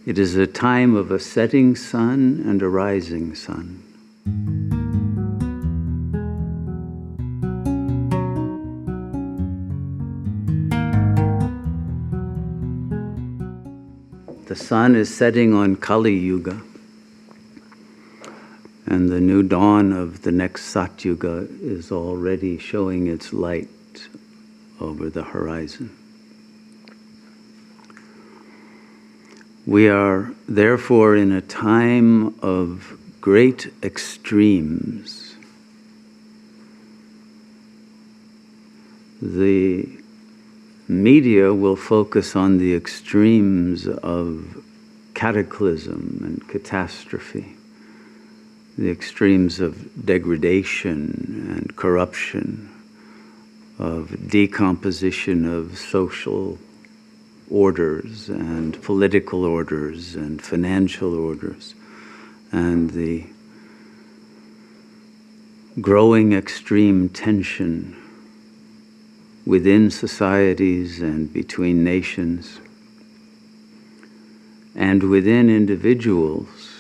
It is a time of a setting sun and a rising sun. The sun is setting on Kali Yuga, and the new dawn of the next Satyuga is already showing its light over the horizon. We are therefore in a time of great extremes. The media will focus on the extremes of cataclysm and catastrophe, the extremes of degradation and corruption, of decomposition of social orders and political orders and financial orders, and the growing extreme tension within societies and between nations and within individuals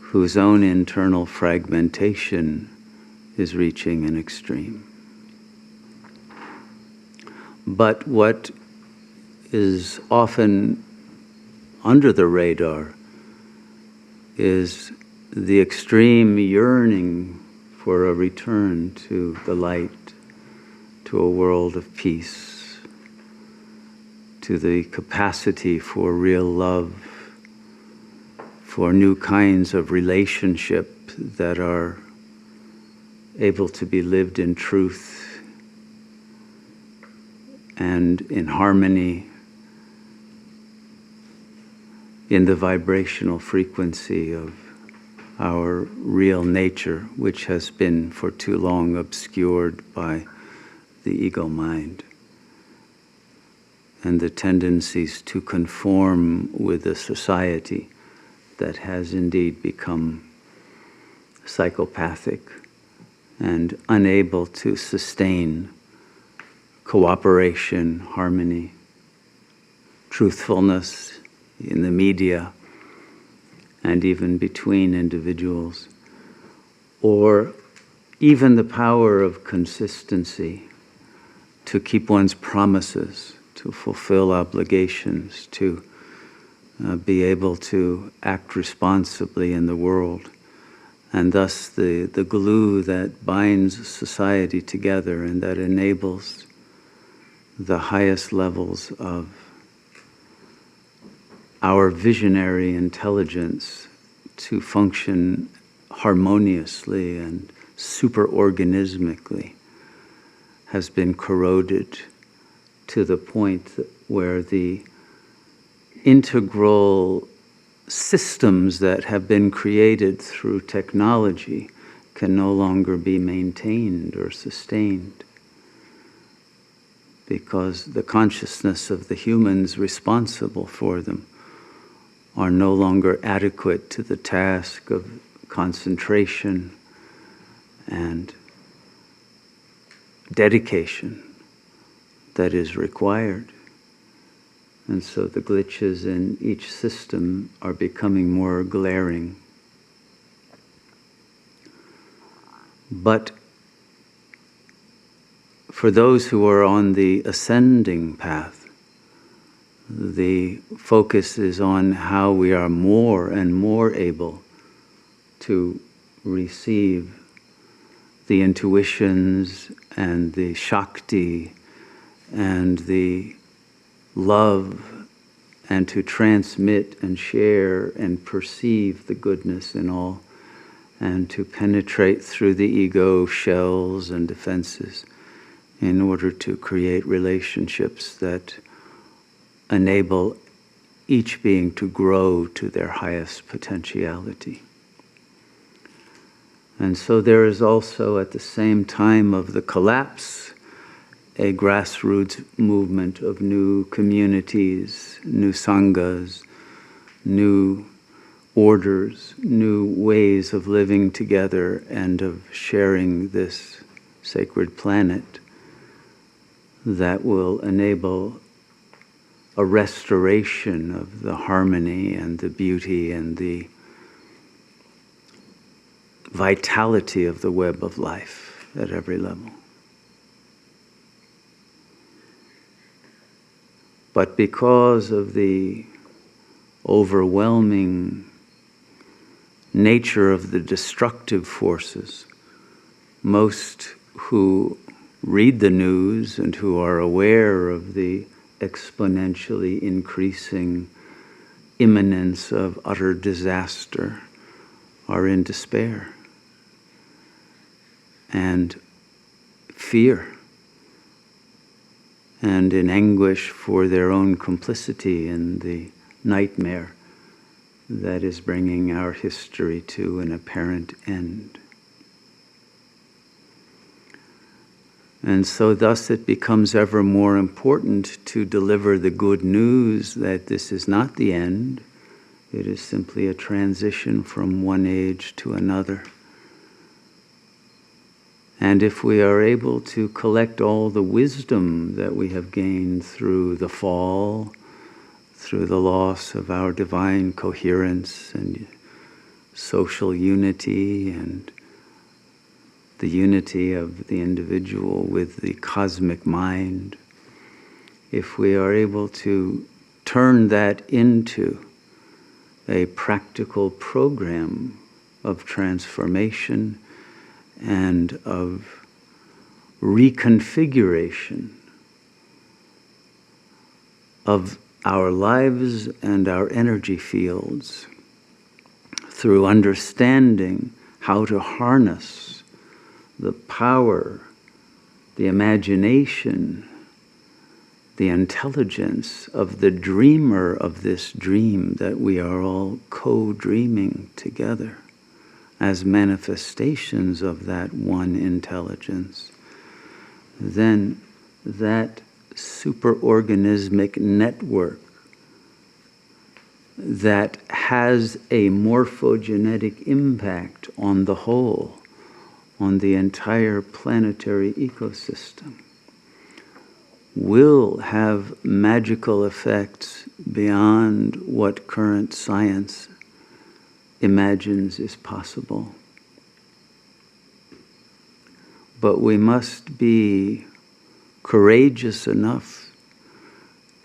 whose own internal fragmentation is reaching an extreme. But what is often under the radar is the extreme yearning for a return to the light, to a world of peace, to the capacity for real love, for new kinds of relationship that are able to be lived in truth and in harmony, in the vibrational frequency of our real nature, which has been for too long obscured by the ego mind and the tendencies to conform with a society that has indeed become psychopathic and unable to sustain cooperation, harmony, truthfulness in the media, and even between individuals, or even the power of consistency to keep one's promises, to fulfill obligations, to be able to act responsibly in the world, and thus the glue that binds society together and that enables the highest levels of our visionary intelligence to function harmoniously and superorganismically has been corroded to the point where the integral systems that have been created through technology can no longer be maintained or sustained, because the consciousness of the humans responsible for them are no longer adequate to the task of concentration and dedication that is required. And so the glitches in each system are becoming more glaring. But for those who are on the ascending path, the focus is on how we are more and more able to receive the intuitions and the Shakti and the love, and to transmit and share and perceive the goodness in all, and to penetrate through the ego shells and defenses in order to create relationships that enable each being to grow to their highest potentiality. And so there is also, at the same time of the collapse, a grassroots movement of new communities, new sanghas, new orders, new ways of living together and of sharing this sacred planet that will enable a restoration of the harmony and the beauty and the vitality of the web of life at every level. But because of the overwhelming nature of the destructive forces, most who read the news and who are aware of the exponentially increasing imminence of utter disaster are in despair and fear and in anguish for their own complicity in the nightmare that is bringing our history to an apparent end. And so thus it becomes ever more important to deliver the good news that this is not the end, it is simply a transition from one age to another. And if we are able to collect all the wisdom that we have gained through the fall, through the loss of our divine coherence and social unity and the unity of the individual with the cosmic mind, if we are able to turn that into a practical program of transformation and of reconfiguration of our lives and our energy fields through understanding how to harness the power, the imagination, the intelligence of the dreamer of this dream that we are all co-dreaming together as manifestations of that one intelligence, then that superorganismic network that has a morphogenetic impact on the whole, on the entire planetary ecosystem, will have magical effects beyond what current science imagines is possible. But we must be courageous enough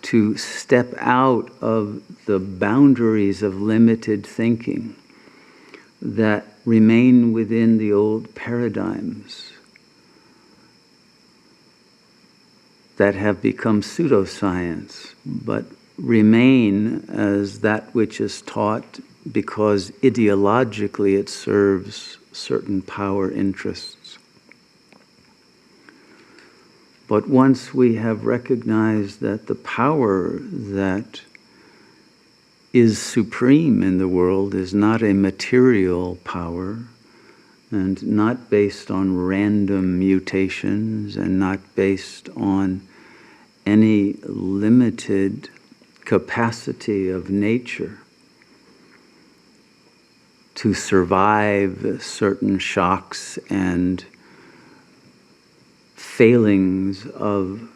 to step out of the boundaries of limited thinking that remain within the old paradigms that have become pseudoscience, but remain as that which is taught because ideologically it serves certain power interests. But once we have recognized that the power that is supreme in the world is not a material power and not based on random mutations and not based on any limited capacity of nature to survive certain shocks and failings of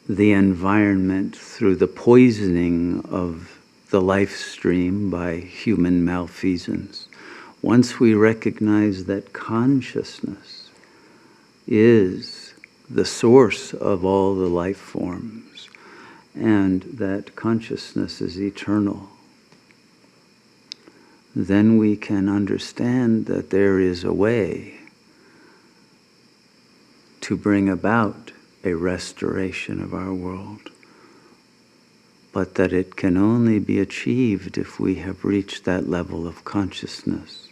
the environment through the poisoning of the life stream by human malfeasance. Once we recognize that consciousness is the source of all the life forms and that consciousness is eternal, then we can understand that there is a way to bring about a restoration of our world, but that it can only be achieved if we have reached that level of consciousness,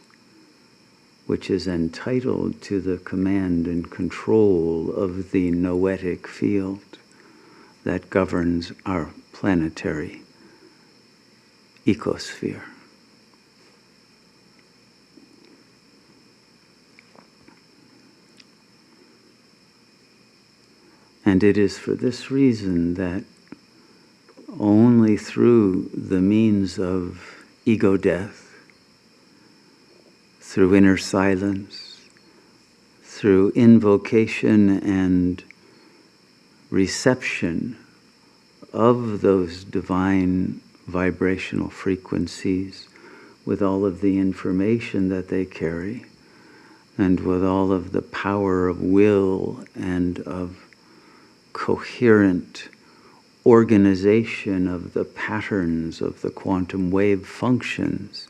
which is entitled to the command and control of the noetic field that governs our planetary ecosphere. And it is for this reason that only through the means of ego death, through inner silence, through invocation and reception of those divine vibrational frequencies, with all of the information that they carry, and with all of the power of will and of coherent organization of the patterns of the quantum wave functions,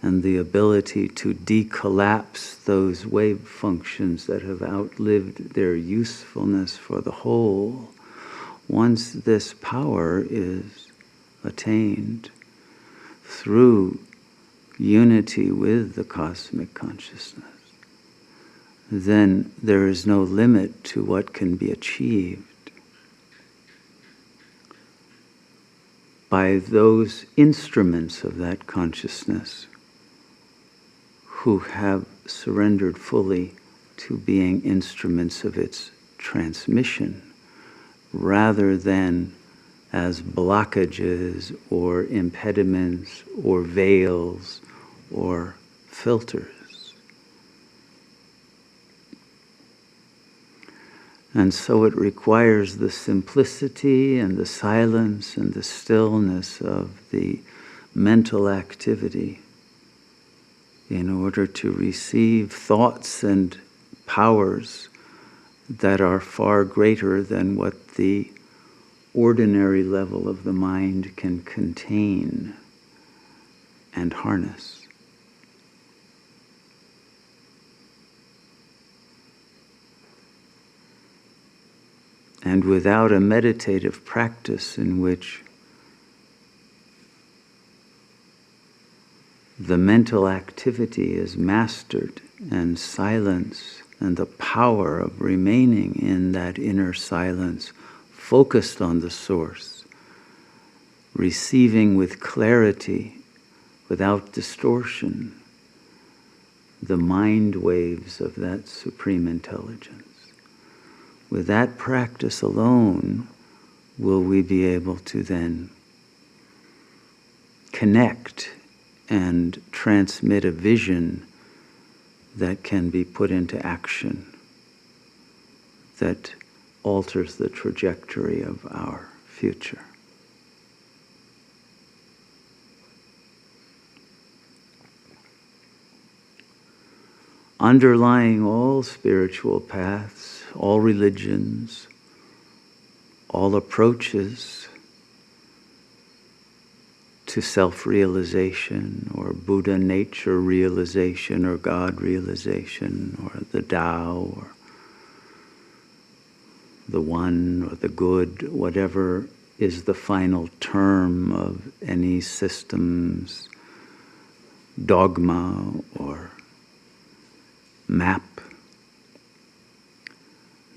and the ability to decollapse those wave functions that have outlived their usefulness for the whole. Once this power is attained through unity with the cosmic consciousness, then there is no limit to what can be achieved by those instruments of that consciousness who have surrendered fully to being instruments of its transmission, rather than as blockages or impediments or veils or filters. And so it requires the simplicity and the silence and the stillness of the mental activity in order to receive thoughts and powers that are far greater than what the ordinary level of the mind can contain and harness. And without a meditative practice in which the mental activity is mastered and silence and the power of remaining in that inner silence, focused on the source, receiving with clarity, without distortion, the mind waves of that supreme intelligence. With that practice alone, will we be able to then connect and transmit a vision that can be put into action, that alters the trajectory of our future. Underlying all spiritual paths, all religions, all approaches to self-realization or Buddha nature realization or God realization or the Tao or the One or the Good, whatever is the final term of any system's dogma or map.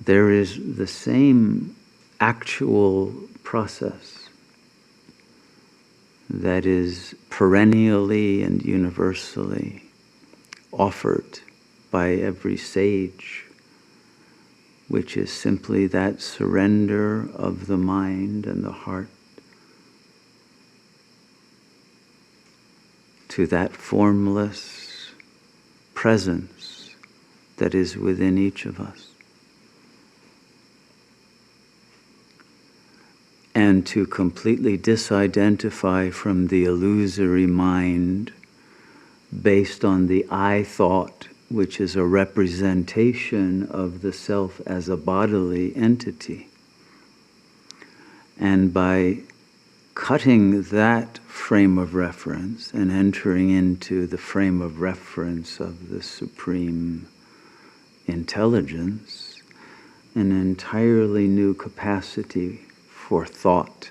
There is the same actual process that is perennially and universally offered by every sage, which is simply that surrender of the mind and the heart to that formless presence that is within each of us. And to completely disidentify from the illusory mind based on the I thought, which is a representation of the self as a bodily entity. And by cutting that frame of reference and entering into the frame of reference of the Supreme Intelligence, an entirely new capacity for thought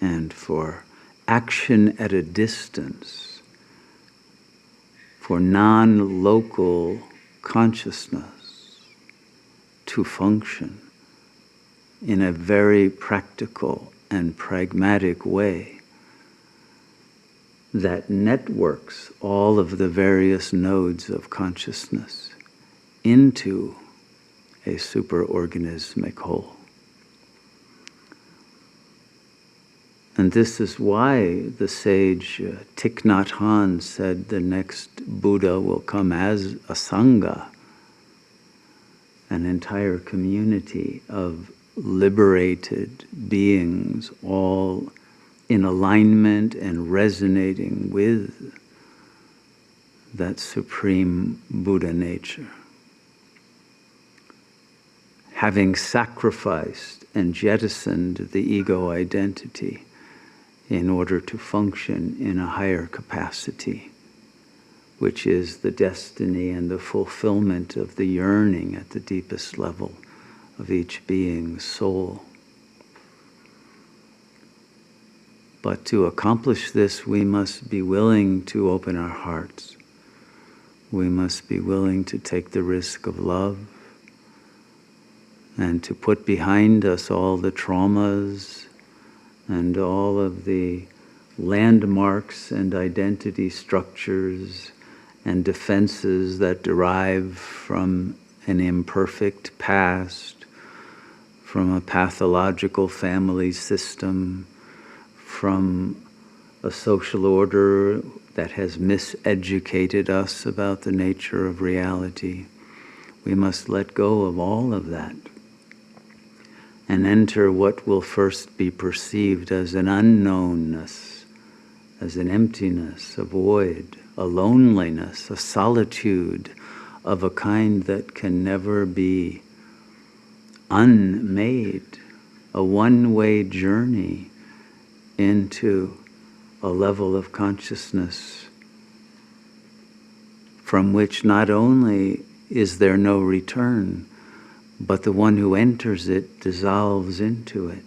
and for action at a distance, for non-local consciousness to function in a very practical and pragmatic way that networks all of the various nodes of consciousness into a superorganismic whole. And this is why the sage Thich Nhat Hanh said the next Buddha will come as a Sangha, an entire community of liberated beings, all in alignment and resonating with that supreme Buddha nature. Having sacrificed and jettisoned the ego identity in order to function in a higher capacity, which is the destiny and the fulfillment of the yearning at the deepest level of each being's soul. But to accomplish this, we must be willing to open our hearts. We must be willing to take the risk of love and to put behind us all the traumas and all of the landmarks and identity structures and defenses that derive from an imperfect past, from a pathological family system, from a social order that has miseducated us about the nature of reality. We must let go of all of that and enter what will first be perceived as an unknownness, as an emptiness, a void, a loneliness, a solitude of a kind that can never be unmade, a one-way journey into a level of consciousness from which not only is there no return, but the one who enters it dissolves into it.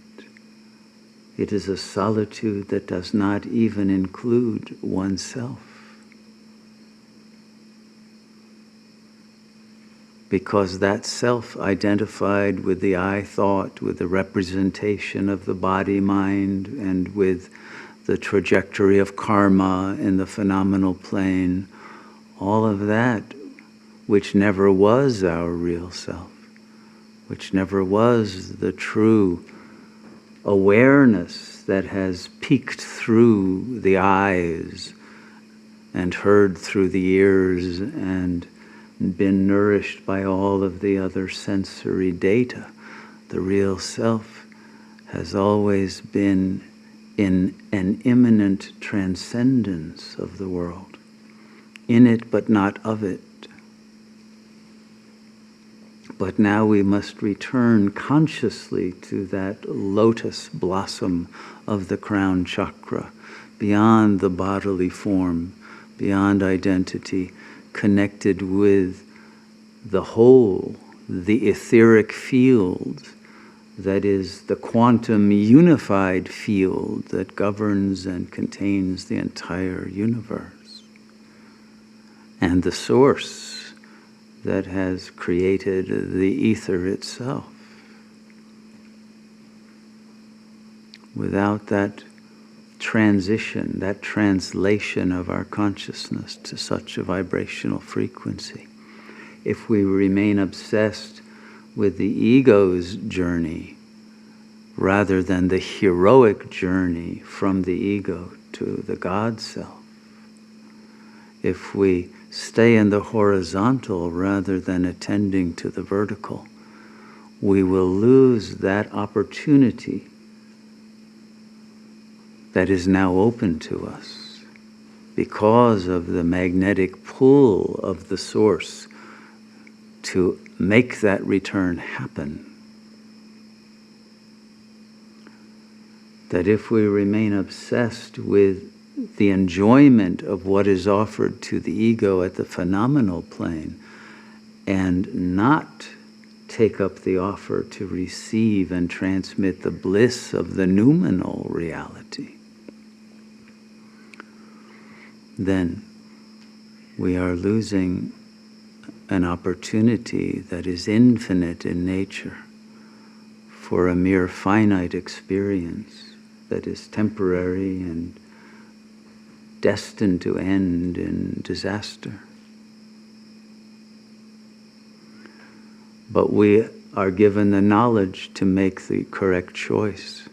It is a solitude that does not even include oneself. Because that self identified with the I thought, with the representation of the body mind, and with the trajectory of karma in the phenomenal plane, all of that which never was our real self, which never was the true awareness that has peeked through the eyes and heard through the ears and been nourished by all of the other sensory data. The real self has always been in an immanent transcendence of the world, in it but not of it. But now we must return consciously to that lotus blossom of the crown chakra, beyond the bodily form, beyond identity, connected with the whole, the etheric field that is the quantum unified field that governs and contains the entire universe, and the source that has created the ether itself. Without that transition, that translation of our consciousness to such a vibrational frequency, if we remain obsessed with the ego's journey rather than the heroic journey from the ego to the God self, if we stay in the horizontal rather than attending to the vertical, we will lose that opportunity that is now open to us because of the magnetic pull of the source to make that return happen. That if we remain obsessed with the enjoyment of what is offered to the ego at the phenomenal plane and not take up the offer to receive and transmit the bliss of the noumenal reality, then we are losing an opportunity that is infinite in nature for a mere finite experience that is temporary and destined to end in disaster. But we are given the knowledge to make the correct choice.